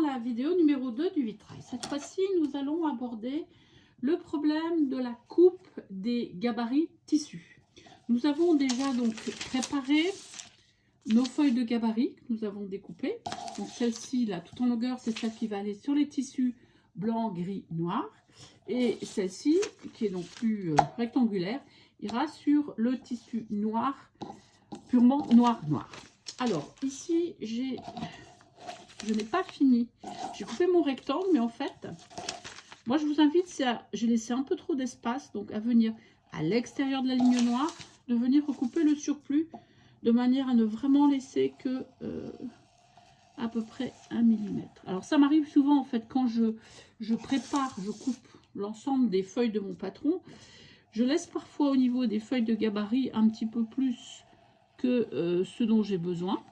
dans la vidéo numéro 2 du vitrail. Cette fois-ci, nous allons aborder le problème de la coupe des gabarits tissus. Nous avons déjà donc préparé nos feuilles de gabarit que nous avons découpées. Donc celle-ci, là, tout en longueur, c'est celle qui va aller sur les tissus blanc, gris, noir. Et celle-ci, qui est donc plus rectangulaire, ira sur le tissu noir, purement noir. Alors, ici, je n'ai pas fini. J'ai coupé mon rectangle, mais en fait, moi, je vous invite, j'ai laissé un peu trop d'espace, donc à venir à l'extérieur de la ligne noire, de venir recouper le surplus, de manière à ne vraiment laisser que à peu près 1 mm. Alors, ça m'arrive souvent, en fait, quand je prépare, je coupe l'ensemble des feuilles de mon patron, je laisse parfois au niveau des feuilles de gabarit un petit peu plus que ce dont j'ai besoin.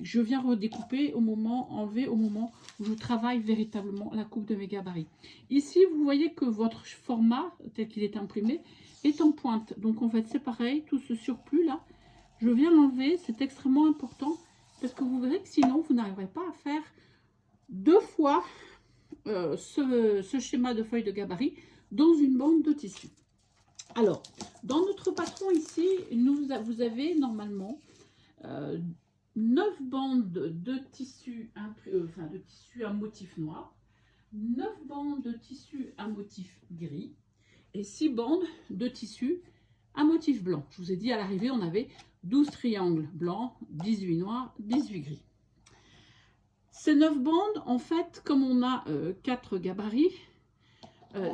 Je viens redécouper enlever au moment où je travaille véritablement la coupe de mes gabarits. Ici, vous voyez que votre format, tel qu'il est imprimé, est en pointe. Donc, en fait, c'est pareil, tout ce surplus-là, je viens l'enlever. C'est extrêmement important parce que vous verrez que sinon, vous n'arriverez pas à faire deux fois ce schéma de feuille de gabarit dans une bande de tissu. Alors, dans notre patron ici, vous avez normalement 9 bandes de tissu, de tissu à motif noir, 9 bandes de tissu à motif gris et 6 bandes de tissu à motif blanc. Je vous ai dit à l'arrivée, on avait 12 triangles blancs, 18 noirs, 18 gris. Ces 9 bandes, en fait, comme on a 4 gabarits,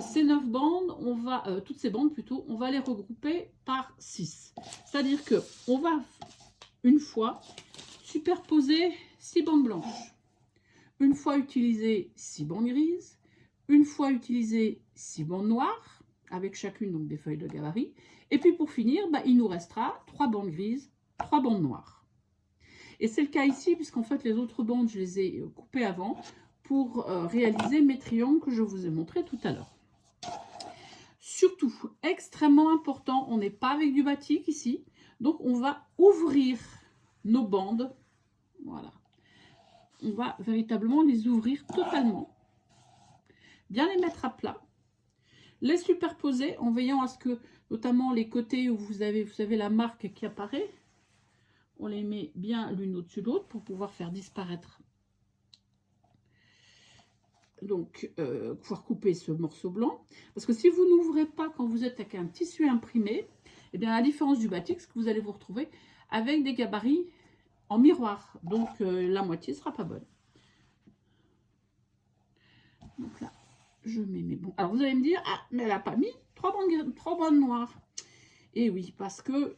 ces 9 bandes, toutes ces bandes plutôt, on va les regrouper par 6. C'est-à-dire que on va une fois superposer 6 bandes blanches, une fois utiliser 6 bandes grises, une fois utiliser 6 bandes noires, avec chacune donc des feuilles de gabarit, et puis pour finir, il nous restera 3 bandes grises, 3 bandes noires. Et c'est le cas ici, puisqu'en fait les autres bandes, je les ai coupées avant, pour réaliser mes triangles que je vous ai montrés tout à l'heure. Surtout, extrêmement important, on n'est pas avec du batik ici, donc on va ouvrir nos bandes, voilà. On va véritablement les ouvrir totalement, bien les mettre à plat, les superposer en veillant à ce que, notamment les côtés où vous savez la marque qui apparaît, on les met bien l'une au-dessus de l'autre pour pouvoir faire disparaître. Donc, pouvoir couper ce morceau blanc. Parce que si vous n'ouvrez pas quand vous êtes avec un tissu imprimé, eh bien, à la différence du batik, ce que vous allez vous retrouver avec des gabarits en miroir. Donc, la moitié ne sera pas bonne. Donc là, je mets mes bons. Alors, vous allez me dire, ah, mais elle n'a pas mis 3 bandes noires. Et oui, parce que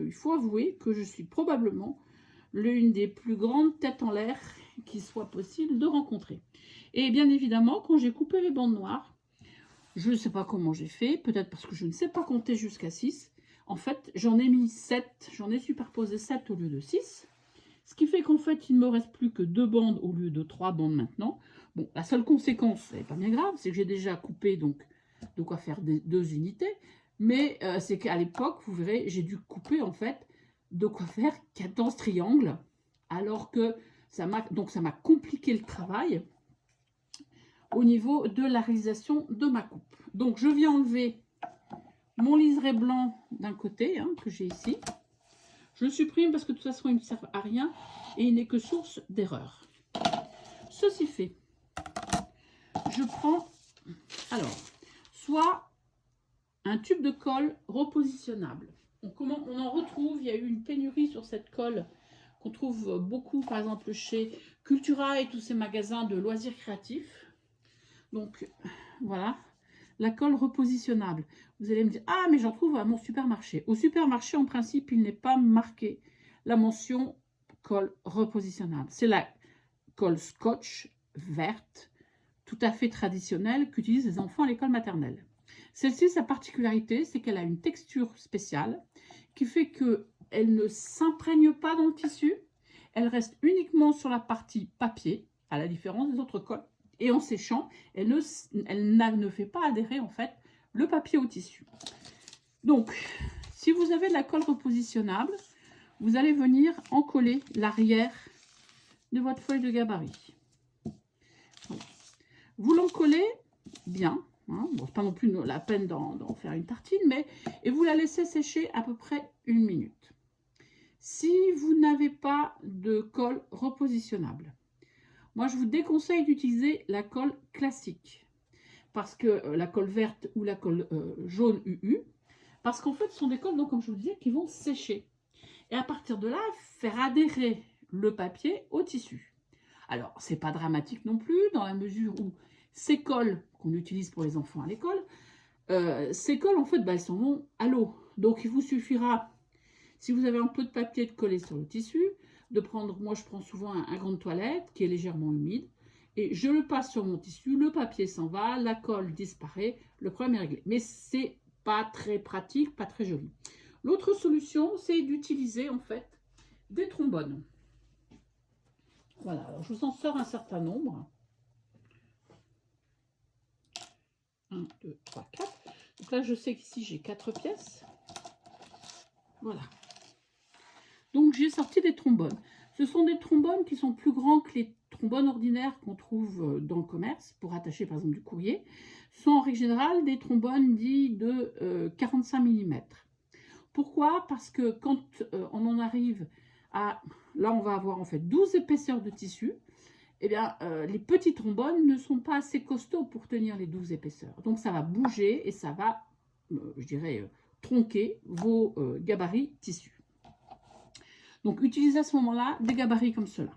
il faut avouer que je suis probablement l'une des plus grandes têtes en l'air qu'il soit possible de rencontrer. Et bien évidemment, quand j'ai coupé les bandes noires, je ne sais pas comment j'ai fait, peut-être parce que je ne sais pas compter jusqu'à 6. En fait, j'en ai mis 7, j'en ai superposé 7 au lieu de 6. Ce qui fait qu'en fait, il ne me reste plus que 2 bandes au lieu de 3 bandes maintenant. Bon, la seule conséquence, c'est pas bien grave, c'est que j'ai déjà coupé, donc de quoi faire 2 unités. Mais c'est qu'à l'époque, vous verrez, j'ai dû couper en fait de quoi faire 14 triangles, alors que ça m'a compliqué le travail au niveau de la réalisation de ma coupe. Donc je viens enlever mon liseré blanc d'un côté, que j'ai ici. Je le supprime parce que de toute façon il ne sert à rien et il n'est que source d'erreur. Ceci fait, je prends alors soit un tube de colle repositionnable. On en retrouve, il y a eu une pénurie sur cette colle qu'on trouve beaucoup, par exemple, chez Cultura et tous ces magasins de loisirs créatifs. Donc, voilà, la colle repositionnable. Vous allez me dire, ah, mais j'en trouve à mon supermarché. Au supermarché, en principe, il n'est pas marqué la mention colle repositionnable. C'est la colle scotch verte, tout à fait traditionnelle, qu'utilisent les enfants à l'école maternelle. Celle-ci, sa particularité, c'est qu'elle a une texture spéciale qui fait qu'elle ne s'imprègne pas dans le tissu. Elle reste uniquement sur la partie papier, à la différence des autres colles. Et en séchant, elle ne fait pas adhérer en fait le papier au tissu. Donc, si vous avez de la colle repositionnable, vous allez venir encoller l'arrière de votre feuille de gabarit. Vous l'encollez bien, hein, bon, pas non plus la peine d'en faire une tartine, mais et vous la laissez sécher à peu près 1 minute. Si vous n'avez pas de colle repositionnable, moi je vous déconseille d'utiliser la colle classique, parce que la colle verte ou la colle jaune UU, parce qu'en fait ce sont des colles, donc, comme je vous disais, qui vont sécher. Et à partir de là, faire adhérer le papier au tissu. Alors, c'est pas dramatique non plus, dans la mesure où ces colles qu'on utilise pour les enfants à l'école, ces colles, en fait, elles s'en vont à l'eau. Donc, il vous suffira, si vous avez un peu de papier de coller sur le tissu, de prendre, moi je prends souvent un gant de toilette qui est légèrement humide, et je le passe sur mon tissu, le papier s'en va, la colle disparaît, le problème est réglé. Mais c'est pas très pratique, pas très joli. L'autre solution, c'est d'utiliser en fait des trombones. Voilà, alors je vous en sors un certain nombre. 1, 2, 3, 4. Donc là, je sais qu'ici, j'ai 4 pièces. Voilà. Donc, j'ai sorti des trombones. Ce sont des trombones qui sont plus grands que les trombones ordinaires qu'on trouve dans le commerce, pour attacher par exemple du courrier. Ce sont en règle générale des trombones dits de 45 mm. Pourquoi? Parce que quand on en arrive à... Là, on va avoir en fait 12 épaisseurs de tissu. Eh bien, les petits trombones ne sont pas assez costauds pour tenir les 12 épaisseurs. Donc, ça va bouger et ça va, je dirais, tronquer vos gabarits tissus. Donc, utilisez à ce moment-là des gabarits comme cela.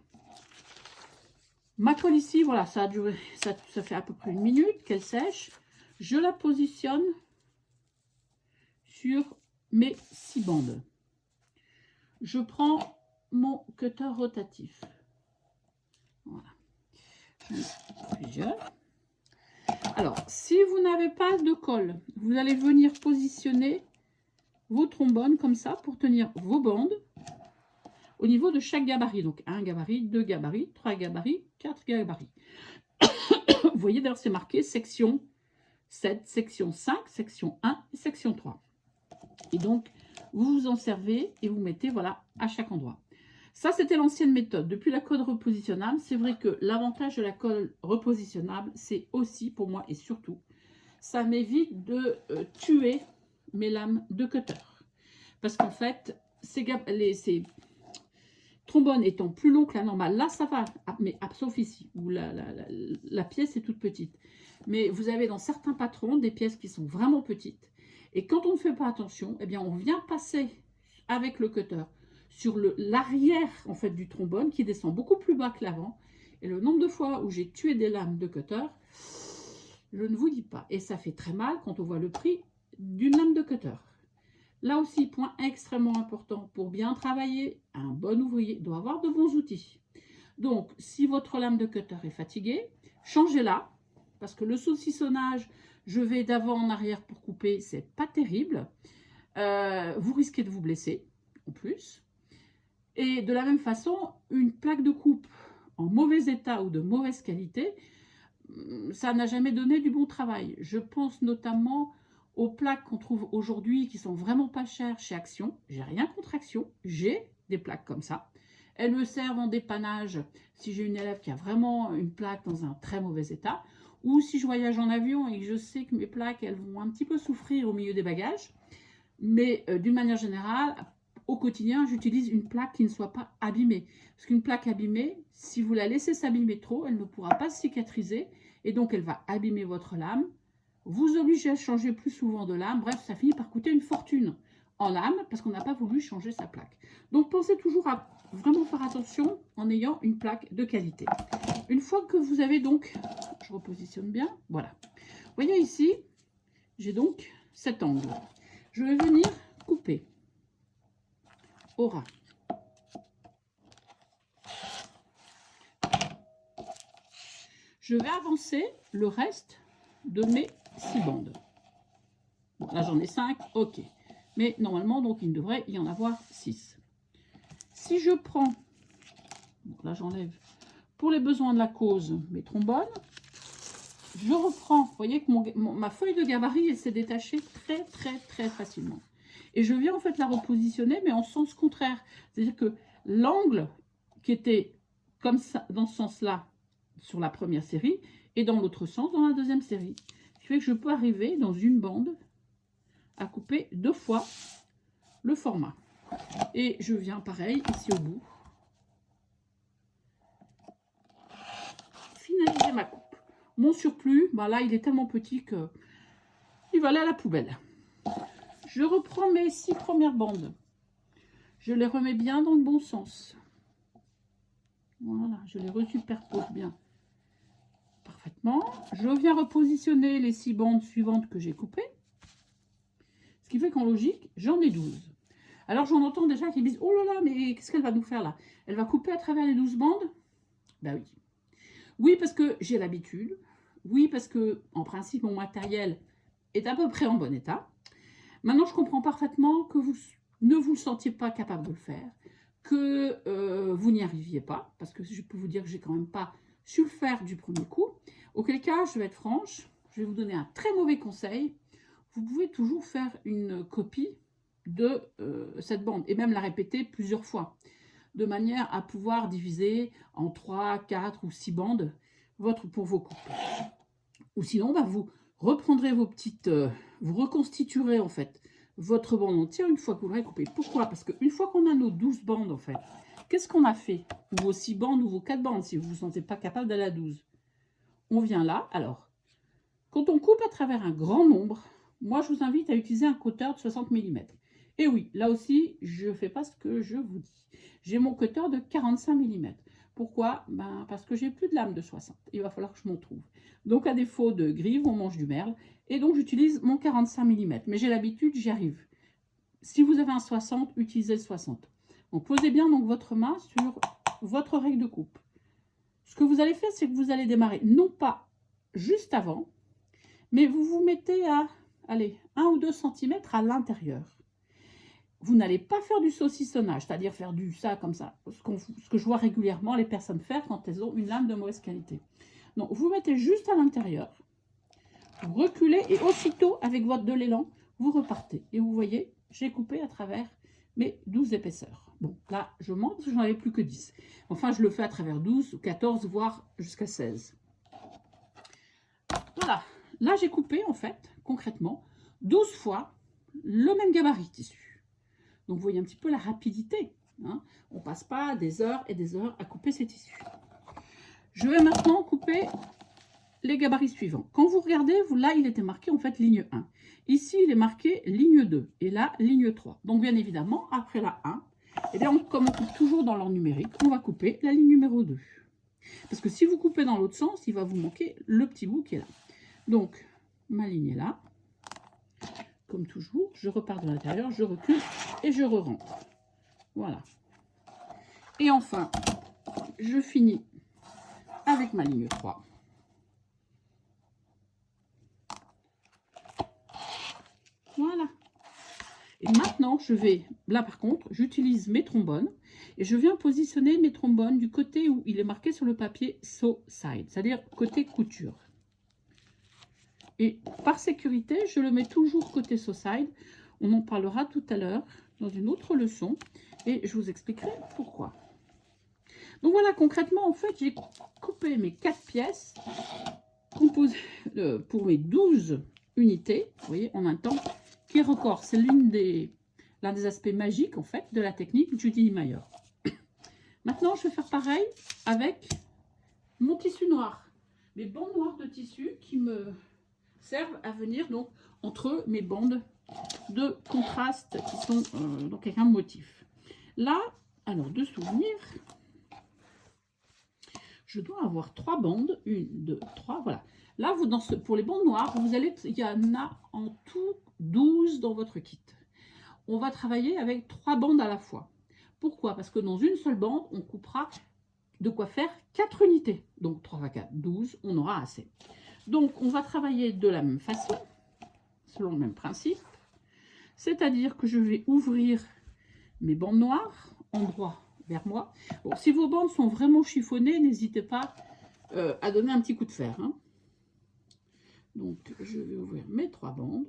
Ma colle ici, voilà, ça a duré, ça fait à peu près 1 minute qu'elle sèche. Je la positionne sur mes 6 bandes. Je prends mon cutter rotatif. Voilà. Plusieurs. Alors, si vous n'avez pas de colle, vous allez venir positionner vos trombones comme ça pour tenir vos bandes au niveau de chaque gabarit. Donc, 1 gabarit, 2 gabarits, 3 gabarits, 4 gabarits. Vous voyez, d'ailleurs, c'est marqué section 7, section 5, section 1 et section 3. Et donc, vous vous en servez et vous mettez, voilà, à chaque endroit. Ça, c'était l'ancienne méthode. Depuis la colle repositionnable, c'est vrai que l'avantage de la colle repositionnable, c'est aussi, pour moi et surtout, ça m'évite de tuer mes lames de cutter. Parce qu'en fait, ces trombones étant plus longs que la normale, là, ça va, mais sauf ici, où la pièce est toute petite. Mais vous avez dans certains patrons des pièces qui sont vraiment petites. Et quand on ne fait pas attention, eh bien, on vient passer avec le cutter sur l'arrière en fait du trombone qui descend beaucoup plus bas que l'avant. Et le nombre de fois où j'ai tué des lames de cutter, je ne vous dis pas. Et ça fait très mal quand on voit le prix d'une lame de cutter. Là aussi, point extrêmement important, pour bien travailler, un bon ouvrier doit avoir de bons outils. Donc, si votre lame de cutter est fatiguée, changez-la, parce que le saucissonnage, je vais d'avant en arrière pour couper, c'est pas terrible. Vous risquez de vous blesser, en plus. Et de la même façon, une plaque de coupe en mauvais état ou de mauvaise qualité, ça n'a jamais donné du bon travail. Je pense notamment aux plaques qu'on trouve aujourd'hui qui sont vraiment pas chères chez Action. J'ai rien contre Action, j'ai des plaques comme ça. Elles me servent en dépannage si j'ai une élève qui a vraiment une plaque dans un très mauvais état, ou si je voyage en avion et que je sais que mes plaques elles vont un petit peu souffrir au milieu des bagages. Mais d'une manière générale, au quotidien, j'utilise une plaque qui ne soit pas abîmée. Parce qu'une plaque abîmée, si vous la laissez s'abîmer trop, elle ne pourra pas cicatriser et donc elle va abîmer votre lame, vous obligez à changer plus souvent de lame. Bref, ça finit par coûter une fortune en lame parce qu'on n'a pas voulu changer sa plaque. Donc pensez toujours à vraiment faire attention en ayant une plaque de qualité. Une fois que vous avez donc, je repositionne bien, voilà. Vous voyez ici, j'ai donc cet angle. Je vais venir couper au ras. Je vais avancer le reste de mes 6 bandes. Bon, là, j'en ai 5, ok. Mais normalement, donc, il devrait y en avoir 6. Si je prends, donc là, j'enlève pour les besoins de la cause mes trombones, je reprends, vous voyez que ma feuille de gabarit, elle s'est détachée très facilement. Et je viens en fait la repositionner, mais en sens contraire. C'est-à-dire que l'angle qui était comme ça, dans ce sens-là, sur la première série et dans l'autre sens dans la deuxième série. Ce qui fait que je peux arriver dans une bande à couper 2 fois le format. Et je viens pareil ici au bout. Finaliser ma coupe. Mon surplus, bah là il est tellement petit que il va aller à la poubelle. Je reprends mes 6 premières bandes. Je les remets bien dans le bon sens. Voilà, je les resuperpose bien. Parfaitement. Je viens repositionner les 6 bandes suivantes que j'ai coupées. Ce qui fait qu'en logique, j'en ai 12. Alors j'en entends déjà qui disent « Oh là là, mais qu'est-ce qu'elle va nous faire là? Elle va couper à travers les 12 bandes ?» Ben oui. Oui, parce que j'ai l'habitude. Oui, parce que en principe, mon matériel est à peu près en bon état. Maintenant, je comprends parfaitement que vous ne vous sentiez pas capable de le faire, que vous n'y arriviez pas, parce que je peux vous dire que j'ai quand même pas su le faire du premier coup. Auquel cas, je vais être franche, je vais vous donner un très mauvais conseil. Vous pouvez toujours faire une copie de cette bande et même la répéter plusieurs fois, de manière à pouvoir diviser en 3, 4 ou 6 bandes pour vos coupes. Ou sinon, bah, vous reprendrez vos petites... vous reconstituerez en fait votre bande entière une fois que vous l'aurez coupée. Pourquoi? Parce qu'une fois qu'on a nos 12 bandes en fait, qu'est-ce qu'on a fait? Ou vos 6 bandes ou vos 4 bandes si vous ne vous sentez pas capable d'aller à 12. On vient là. Alors, quand on coupe à travers un grand nombre, moi je vous invite à utiliser un cutter de 60 mm. Et oui, là aussi, je ne fais pas ce que je vous dis. J'ai mon cutter de 45 mm. Pourquoi? Ben, parce que j'ai plus de lame de 60. Il va falloir que je m'en trouve. Donc, à défaut de grive, on mange du merle. Et donc, j'utilise mon 45 mm. Mais j'ai l'habitude, j'y arrive. Si vous avez un 60, utilisez le 60. Donc, posez bien donc, votre main sur votre règle de coupe. Ce que vous allez faire, c'est que vous allez démarrer, non pas juste avant, mais vous vous mettez à, allez, 1 ou 2 cm à l'intérieur. Vous n'allez pas faire du saucissonnage, c'est-à-dire faire du ça comme ça, ce que je vois régulièrement les personnes faire quand elles ont une lame de mauvaise qualité. Donc, vous mettez juste à l'intérieur, vous reculez et aussitôt, avec votre de l'élan, vous repartez. Et vous voyez, j'ai coupé à travers mes 12 épaisseurs. Bon, là, je mens parce que j'en avais plus que 10. Enfin, je le fais à travers 12 ou 14, voire jusqu'à 16. Voilà. Là, j'ai coupé, en fait, concrètement, 12 fois le même gabarit de tissu. Donc, vous voyez un petit peu la rapidité. Hein. On ne passe pas des heures et des heures à couper ces tissus. Je vais maintenant couper les gabarits suivants. Quand vous regardez, là, il était marqué, en fait, ligne 1. Ici, il est marqué ligne 2 et là, ligne 3. Donc, bien évidemment, après la 1, eh bien, comme on coupe toujours dans l'ordre numérique, on va couper la ligne numéro 2. Parce que si vous coupez dans l'autre sens, il va vous manquer le petit bout qui est là. Donc, ma ligne est là. Comme toujours, je repars de l'intérieur, je recule et je re-rentre. Voilà. Et enfin, je finis avec ma ligne 3. Voilà. Et maintenant, je vais, là par contre, j'utilise mes trombones et je viens positionner mes trombones du côté où il est marqué sur le papier sew side, c'est-à-dire côté couture. Et par sécurité, je le mets toujours côté sew side. On en parlera tout à l'heure dans une autre leçon et je vous expliquerai pourquoi. Donc voilà, concrètement, en fait, j'ai coupé mes 4 pièces composées pour mes 12 unités, vous voyez, en un temps qui est record. C'est l'un des aspects magiques, en fait, de la technique Judy Meyer. Maintenant, je vais faire pareil avec mon tissu noir. Mes bandes noires de tissu qui me servent à venir donc entre mes bandes de contraste qui sont donc avec un motif. Là, alors de souvenir, je dois avoir 3 bandes, 1, 2, 3, voilà. Là, vous, pour les bandes noires, il y en a en tout 12 dans votre kit. On va travailler avec 3 bandes à la fois. Pourquoi? Parce que dans une seule bande, on coupera de quoi faire 4 unités. Donc 3 x 4, 12, on aura assez. Donc, on va travailler de la même façon, selon le même principe. C'est-à-dire que je vais ouvrir mes bandes noires, endroit vers moi. Bon, si vos bandes sont vraiment chiffonnées, n'hésitez pas à donner un petit coup de fer. Hein. Donc, je vais ouvrir mes 3 bandes.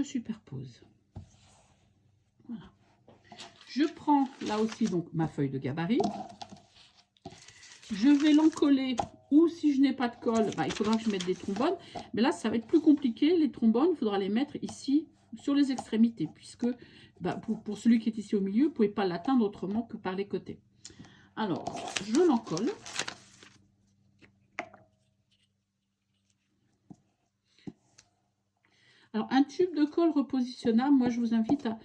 je superpose. Voilà. Je prends là aussi donc ma feuille de gabarit. Je vais l'encoller, ou si je n'ai pas de colle, bah, il faudra que je mette des trombones. Mais là, ça va être plus compliqué. Les trombones, il faudra les mettre ici, sur les extrémités, puisque bah, pour celui qui est ici au milieu, vous ne pouvez pas l'atteindre autrement que par les côtés. Alors, je l'encolle. Alors, un tube de colle repositionnable, moi, je vous invite à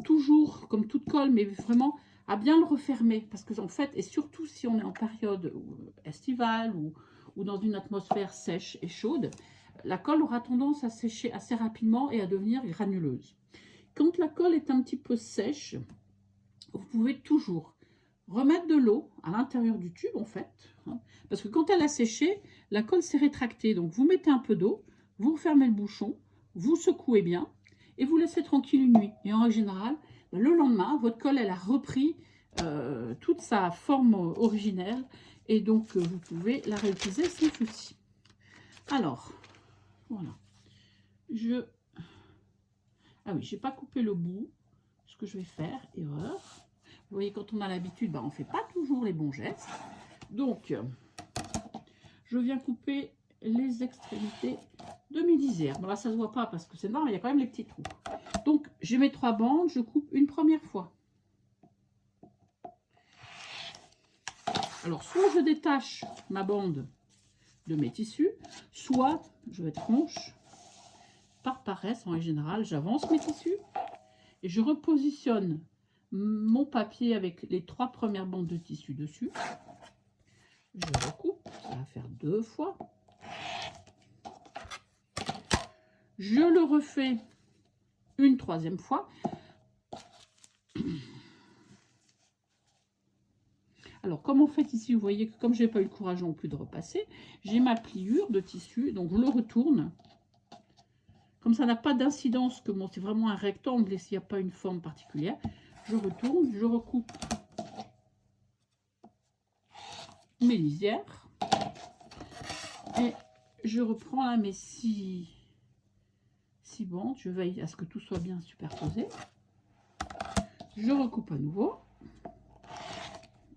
toujours, comme toute colle, mais vraiment à bien le refermer. Parce que, en fait, et surtout si on est en période estivale ou dans une atmosphère sèche et chaude, la colle aura tendance à sécher assez rapidement et à devenir granuleuse. Quand la colle est un petit peu sèche, vous pouvez toujours remettre de l'eau à l'intérieur du tube, en fait. Hein, parce que quand elle a séché, la colle s'est rétractée. Donc, vous mettez un peu d'eau, vous refermez le bouchon, vous secouez bien et vous laissez tranquille une nuit. Et en règle générale, le lendemain, votre colle, elle a repris toute sa forme originelle et donc vous pouvez la réutiliser sans souci. Alors, voilà. Ah oui, j'ai pas coupé le bout. Ce que je vais faire, erreur. Vous voyez, quand on a l'habitude, bah, on ne fait pas toujours les bons gestes. Donc, je viens couper les extrémités de mes lisières. Bon, là, ça ne se voit pas parce que c'est normal, il y a quand même les petits trous. Donc, j'ai mes 3 bandes, je coupe une première fois. Alors, soit je détache ma bande de mes tissus, soit je vais tranche par paresse, en général, j'avance mes tissus et je repositionne mon papier avec les 3 premières bandes de tissu dessus. Je recoupe, ça va faire 2 fois. Je le refais une 3e fois. Alors, comme en fait ici, vous voyez que comme je n'ai pas eu le courage non plus de repasser, j'ai ma pliure de tissu, donc je le retourne. Comme ça n'a pas d'incidence, que bon, c'est vraiment un rectangle et s'il n'y a pas une forme particulière, je retourne, je recoupe mes lisières et je reprends là mes 6 bandes. Je veille à ce que tout soit bien superposé. Je recoupe à nouveau.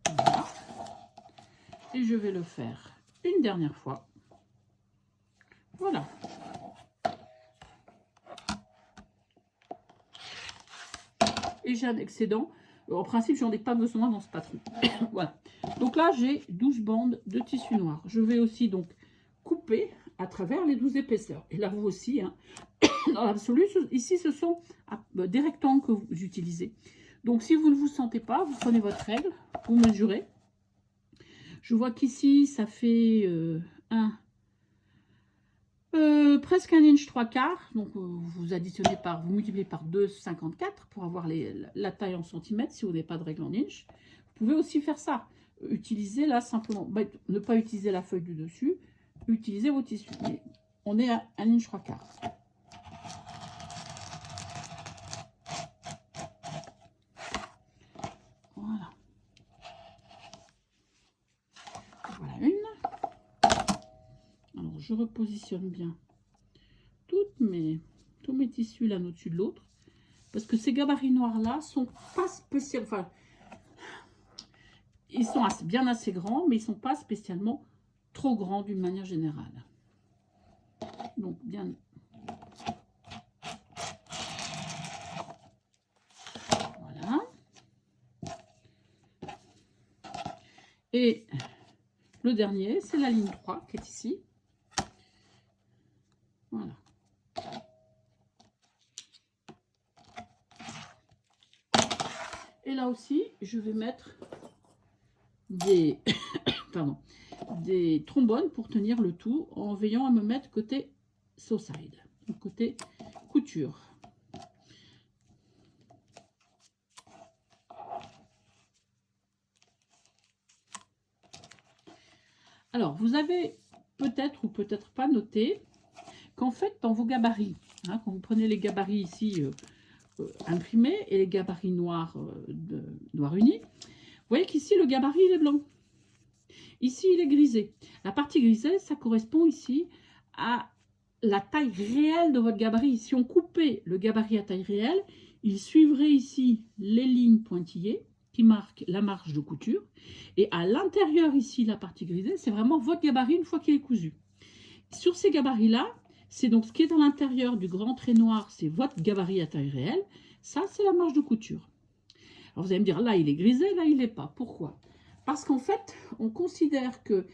Voilà. Et je vais le faire une dernière fois. Voilà. Et j'ai un excédent. En principe, j'en ai pas besoin dans ce patron. Voilà. Donc là, j'ai 12 bandes de tissu noir. Je vais aussi donc couper à travers les 12 épaisseurs. Et là, vous aussi, hein, dans l'absolu, ici, ce sont des rectangles que vous utilisez. Donc, si vous ne vous sentez pas, vous prenez votre règle, vous mesurez. Je vois qu'ici, ça fait presque 1 inch 3/4. Donc, vous additionnez vous multipliez par 2,54 pour avoir la taille en centimètres si vous n'avez pas de règle en inch. Vous pouvez aussi faire ça. Utilisez là simplement, ne pas utiliser la feuille du dessus, utilisez vos tissus. Mais on est à 1 inch 3/4. Voilà. Voilà une. Alors, je repositionne bien tous mes tissus l'un au-dessus de l'autre. Parce que ces gabarits noirs-là sont pas spécialement... Enfin, ils sont bien assez grands, mais ils ne sont pas spécialement trop grands d'une manière générale. Donc, bien... Voilà. Et le dernier, c'est la ligne 3 qui est ici. Voilà. Et là aussi, je vais mettre des, des trombones pour tenir le tout en veillant à me mettre côté sew side, donc côté couture. Alors, vous avez peut-être ou peut-être pas noté qu'en fait, dans vos gabarits, hein, quand vous prenez les gabarits ici imprimés et les gabarits noirs, noir uni, vous voyez qu'ici, le gabarit, il est blanc. Ici, il est grisé. La partie grisée, ça correspond ici à la taille réelle de votre gabarit. Si on coupait le gabarit à taille réelle, il suivrait ici les lignes pointillées qui marquent la marge de couture. Et à l'intérieur ici, la partie grisée, c'est vraiment votre gabarit une fois qu'il est cousu. Sur ces gabarits-là, c'est donc ce qui est à l'intérieur du grand trait noir, c'est votre gabarit à taille réelle. Ça, c'est la marge de couture. Alors vous allez me dire, là, il est grisé, là, il n'est pas. Pourquoi? Parce qu'en fait, on considère que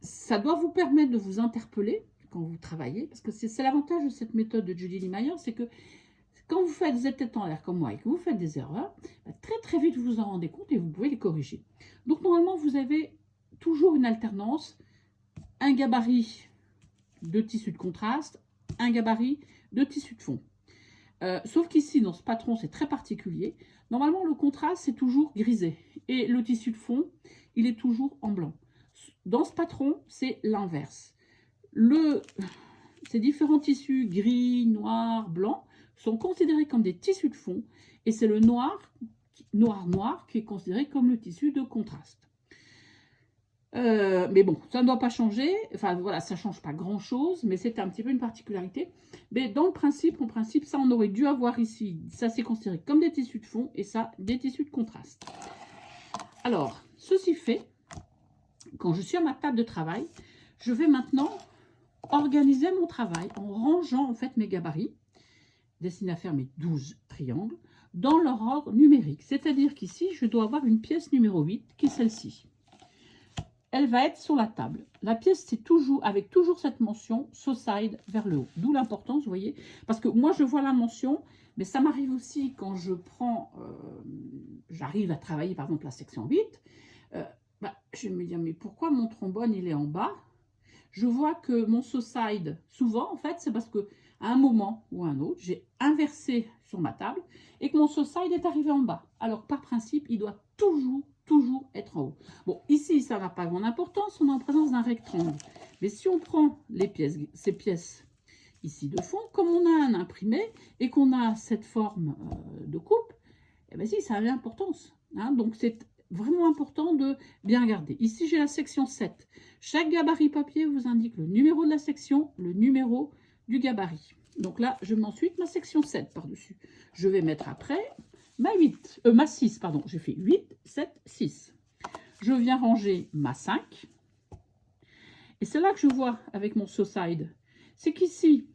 ça doit vous permettre de vous interpeller quand vous travaillez, parce que c'est l'avantage de cette méthode de Julie Limayer, c'est que quand vous êtes tête en l'air comme moi et que vous faites des erreurs, très très vite vous vous en rendez compte et vous pouvez les corriger. Donc normalement, vous avez toujours une alternance, un gabarit de tissu de contraste, un gabarit de tissu de fond. Sauf qu'ici, dans ce patron, c'est très particulier. Normalement, le contraste, c'est toujours grisé. Et le tissu de fond, il est toujours en blanc. Dans ce patron, c'est l'inverse. Ces différents tissus gris, noir, blanc sont considérés comme des tissus de fond. Et c'est le noir qui est considéré comme le tissu de contraste. Mais bon, ça ne doit pas changer. Enfin, voilà, ça ne change pas grand-chose, mais c'est un petit peu une particularité. Mais dans le principe, en principe, ça, on aurait dû avoir ici. Ça, c'est considéré comme des tissus de fond et ça, des tissus de contraste. Alors, ceci fait, quand je suis à ma table de travail, je vais maintenant organiser mon travail en rangeant en fait mes gabarits, destinés à faire mes 12 triangles, dans leur ordre numérique. C'est-à-dire qu'ici, je dois avoir une pièce numéro 8, qui est celle-ci. Elle va être sur la table. La pièce, c'est toujours avec toujours cette mention so side vers le haut. D'où l'importance, vous voyez. Parce que moi, je vois la mention, mais ça m'arrive aussi quand je prends, j'arrive à travailler par exemple la section 8. Je me dis, mais pourquoi mon trombone, il est en bas? Je vois que mon so side, souvent, en fait, c'est parce que à un moment ou à un autre, j'ai inversé sur ma table et que mon so side est arrivé en bas. Alors, par principe, il doit toujours être en haut. Bon, ici, ça n'a pas grande importance, on est en présence d'un rectangle. Mais si on prend ces pièces ici de fond, comme on a un imprimé et qu'on a cette forme de coupe, eh bien si, ça a une importance. Hein, donc, c'est vraiment important de bien regarder. Ici, j'ai la section 7. Chaque gabarit papier vous indique le numéro de la section, le numéro du gabarit. Donc là, je mets ensuite ma section 7 par-dessus. Je vais mettre après ma 6, pardon. J'ai fait 8, 7, 6. Je viens ranger ma 5. Et c'est là que je vois avec mon so side. C'est qu'ici,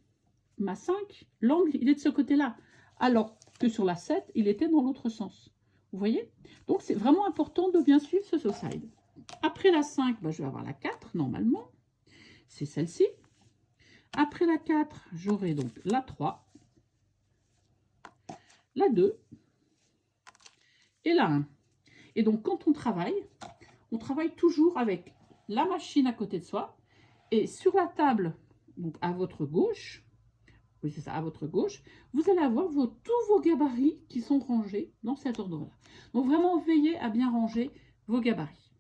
ma 5, l'angle, il est de ce côté-là. Alors que sur la 7, il était dans l'autre sens. Vous voyez? Donc, c'est vraiment important de bien suivre ce so side. Après la 5, je vais avoir la 4, normalement. C'est celle-ci. Après la 4, j'aurai donc la 3, la 2 et la 1. Et donc, quand on travaille toujours avec la machine à côté de soi. Et sur la table, donc à votre gauche, oui, c'est ça, à votre gauche, vous allez avoir tous vos gabarits qui sont rangés dans cet ordre-là. Donc, vraiment, veillez à bien ranger vos gabarits.